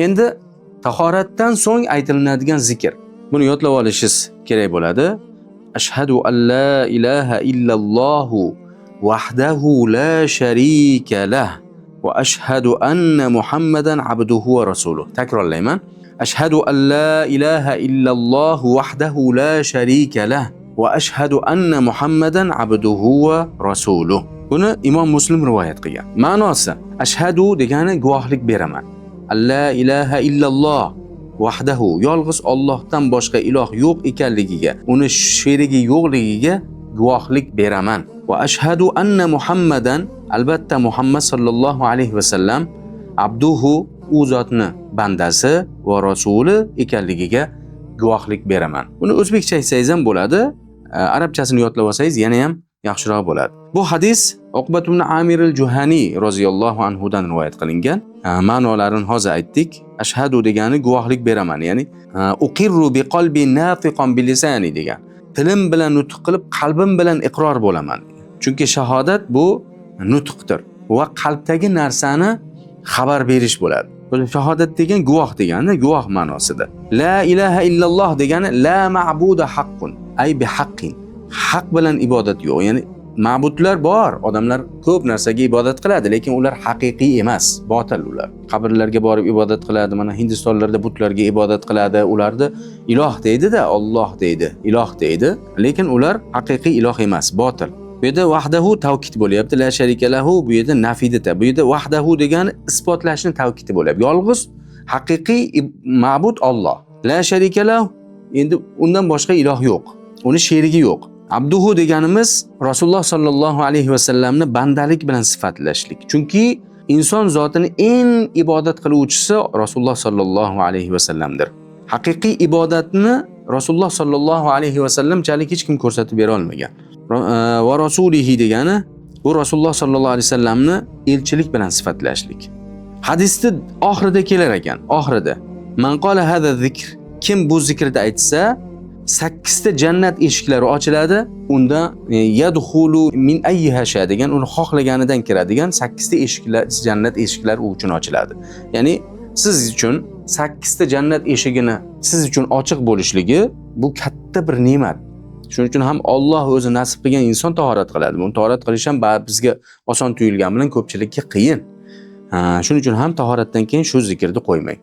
Endi tahoratdan so'ng aytilinadigan zikr. Buni yodlab olishingiz kerak bo'ladi. Ashhadu an la ilaha illalloh vahdahu la sharika lah va ashhadu anna Muhammadan abduhu va rasuluh. Takrorlayman. Ashhadu an la ilaha illalloh vahdahu la sharika lah va ashhadu anna Muhammadan abduhu va rasuluh. Buni Imom Muslim rivoyat qilgan. Ma'nosi: ashhadu degani guvohlik beraman. La ilaha illalloh vahdahu, yolg'iz Allohdan boshqa iloh yo'q ekanligiga, uni sherigi yo'qligiga guvohlik beraman. Va ashhadu anna Muhammadan, albatta Muhammad sallallohu alayhi va sallam abduhu, u zotni bandasi va rasuli ekanligiga guvohlik beraman. Buni o'zbekcha aytsangiz ham bo'ladi, arabchasini yodlab olsangiz yana ham yaxshiroq bo'ladi. Bu hadis Uqbat ibn Amir al-Juhani roziyallohu anhu dan rivoyat qilingan. Ma'nolarini hozir aytdik. Ashhadu degani guvohlik beraman, ya'ni uqirru bi qalbi nafiqan bi lisani degan. Tilim bilan nutq qilib, qalbim bilan iqror bo'laman. Chunki shahodat bu nutqdir va qalbdagi narsani xabar berish bo'ladi. Shahodat degan guvoh degani, guvoh ma'nosida. La ilaha illalloh degani la ma'buda haqqun, ay bi haqqin. Haq bilan ibodat yo'q, ya'ni ma'budlar bor, odamlar ko'p narsaga ibodat qiladi, lekin ular haqiqiy emas, botil ular. Qabrlarga borib ibodat qiladi, mana Hindistonlarda butlarga ibodat qiladi, ularni iloh deydi-da, Alloh deydi, iloh deydi, lekin ular haqiqiy iloh emas, botil. Bu yerda vahdahu tavkid bo'lyapti, la sharika lahu bu yerda nafidata. Bu yerda vahdahu degani isbotlashni tavkidi bo'lyapti. Yolg'iz haqiqiy ma'bud Alloh. La sharika lahu, endi undan boshqa iloh yo'q. Uni sherigi yo'q. Abduhu deganimiz Rasululloh sallallohu alayhi va sallamni bandalik bilan sifatlashlik. Chunki inson zotini eng ibodat qiluvchisi Rasululloh sallallohu alayhi va sallamdir. Haqiqiy ibodatni Rasululloh sallallohu alayhi va sallamchalik hech kim ko'rsatib bera olmagan. Va rasulihi degani bu Rasululloh sallallohu alayhi va sallamni elchilik bilan sifatlashlik. Hadisda oxirida kelar ekan, oxirida man qala hada zikr, kim bu zikrni aytsa 8 ta jannat eshiklari ochiladi. Unda yadkhulu min ayyiha sha degan, uni xohlaganidan kiradigan 8 ta eshiklar, jannat eshiklari u uchun ochiladi. Ya'ni siz uchun 8 ta jannat eshigini siz uchun ochiq bo'lishligi bu katta bir ne'mat. Shuning uchun ham Alloh o'zi nasib qilgan inson tahorat qiladi. Buni tahorat qilish ham bizga oson tuyulgan bilan ko'pchilikka qiyin. Shuning uchun ham tahoratdan keyin shu zikrni qo'ymang.